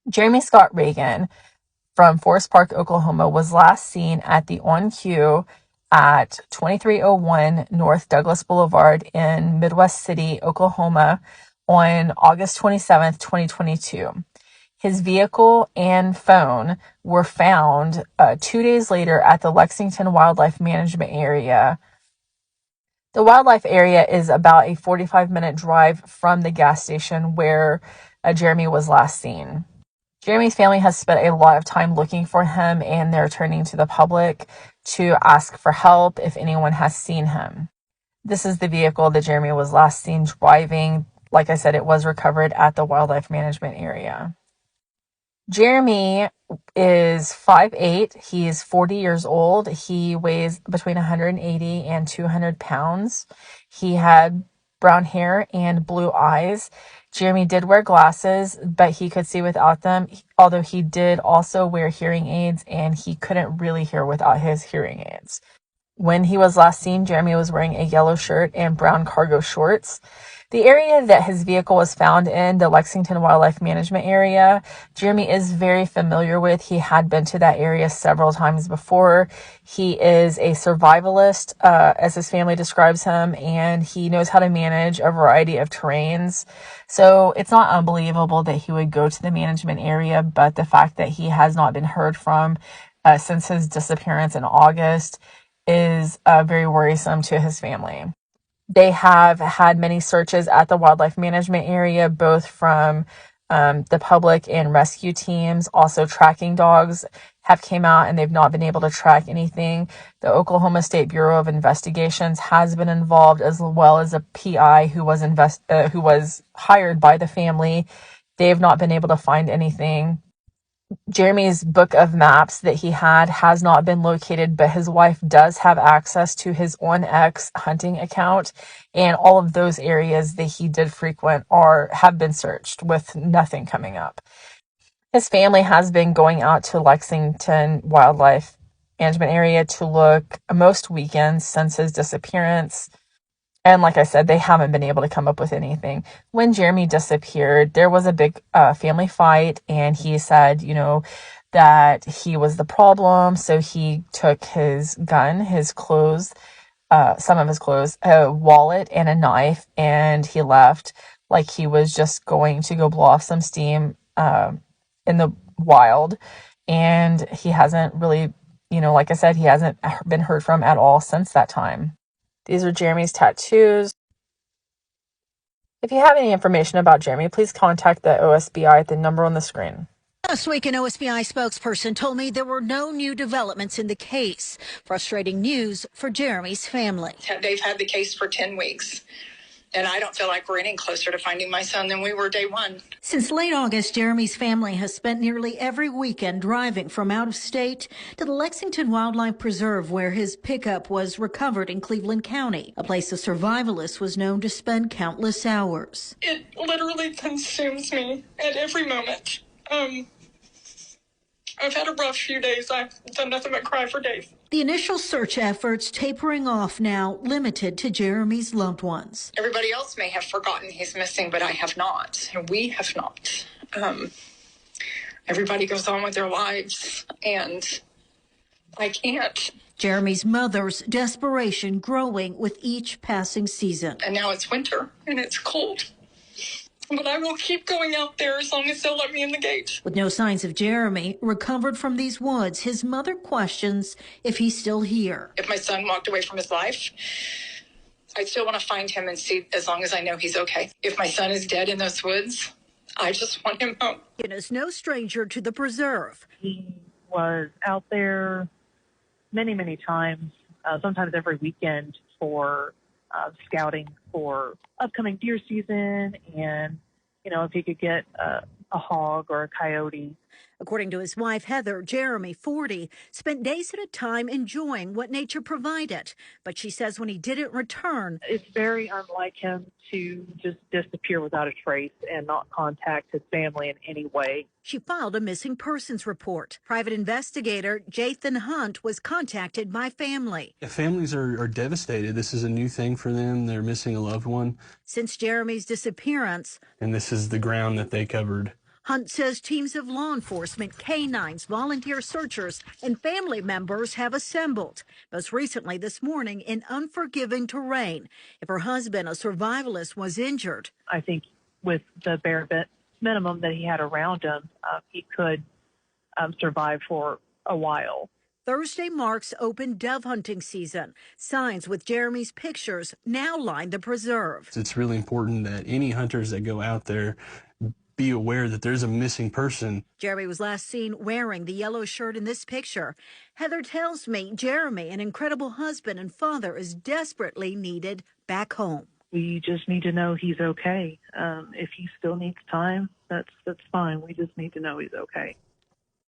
Jeremy Scott Reagan from Forest Park, Oklahoma, was last seen at the On Q at 2301 North Douglas Boulevard in Midwest City, Oklahoma on August 27th, 2022. His vehicle and phone were found 2 days later at the Lexington Wildlife Management Area. The wildlife area is about a 45-minute drive from the gas station where Jeremy was last seen. Jeremy's family has spent a lot of time looking for him, and they're turning to the public to ask for help if anyone has seen him. This is the vehicle that Jeremy was last seen driving. Like I said, it was recovered at the wildlife management area. Jeremy is 5'8". He's 40 years old. He weighs between 180 and 200 pounds. He had brown hair and blue eyes. Jeremy did wear glasses, but he could see without them, although he did also wear hearing aids, and he couldn't really hear without his hearing aids. When he was last seen, Jeremy was wearing a yellow shirt and brown cargo shorts. The area that his vehicle was found in, the Lexington Wildlife Management Area, Jeremy is very familiar with. He had been to that area several times before. He is a survivalist, as his family describes him, and he knows how to manage a variety of terrains. So it's not unbelievable that he would go to the management area, but the fact that he has not been heard from since his disappearance in August is very worrisome to his family. They have had many searches at the wildlife management area, both from the public and rescue teams. Also, tracking dogs have came out and they've not been able to track anything. The Oklahoma State Bureau of Investigations has been involved, as well as a PI who was hired by the family. They have not been able to find anything. Jeremy's book of maps that he had has not been located, but his wife does have access to his OnX hunting account, and all of those areas that he did frequent have been searched with nothing coming up. His family has been going out to Lexington Wildlife Management Area to look most weekends since his disappearance. And like I said, they haven't been able to come up with anything. When Jeremy disappeared, there was a big family fight, and he said, that he was the problem. So he took his gun, his clothes, some of his clothes, a wallet, and a knife, and he left like he was just going to go blow off some steam in the wild. And he hasn't really, like I said, he hasn't been heard from at all since that time. These are Jeremy's tattoos. If you have any information about Jeremy, please contact the OSBI at the number on the screen. Last week, an OSBI spokesperson told me there were no new developments in the case. Frustrating news for Jeremy's family. They've had the case for 10 weeks. And I don't feel like we're any closer to finding my son than we were day one. Since late August, Jeremy's family has spent nearly every weekend driving from out of state to the Lexington Wildlife Preserve, where his pickup was recovered in Cleveland County, a place a survivalist was known to spend countless hours. It literally consumes me at every moment. I've had a rough few days. I've done nothing but cry for days. The initial search efforts tapering off now, limited to Jeremy's loved ones. Everybody else may have forgotten he's missing, but I have not. And we have not. Everybody goes on with their lives, and I can't. Jeremy's mother's desperation growing with each passing season. And now it's winter, and it's cold. But I will keep going out there as long as they'll let me in the gate. With no signs of Jeremy recovered from these woods, his mother questions if he's still here. If my son walked away from his life, I still want to find him and see, as long as I know he's okay. If my son is dead in those woods, I just want him home. It is no stranger to the preserve. He was out there many, many times, sometimes every weekend for scouting for upcoming deer season, and if he could get a hog or a coyote. According to his wife, Heather, Jeremy, 40, spent days at a time enjoying what nature provided. But she says when he didn't return, it's very unlike him to just disappear without a trace and not contact his family in any way. She filed a missing persons report. Private investigator Jathan Hunt was contacted by family. Yeah, families are devastated. This is a new thing for them. They're missing a loved one. Since Jeremy's disappearance, and this is the ground that they covered Hunt says teams of law enforcement, canines, volunteer searchers, and family members have assembled. Most recently this morning in unforgiving terrain. If her husband, a survivalist, was injured. I think with the bare minimum that he had around him, he could survive for a while. Thursday marks open dove hunting season. Signs with Jeremy's pictures now line the preserve. It's really important that any hunters that go out there be aware that there's a missing person. Jeremy was last seen wearing the yellow shirt in this picture. Heather tells me Jeremy, an incredible husband and father, is desperately needed back home. We just need to know he's okay. If he still needs time, that's fine. We just need to know he's okay.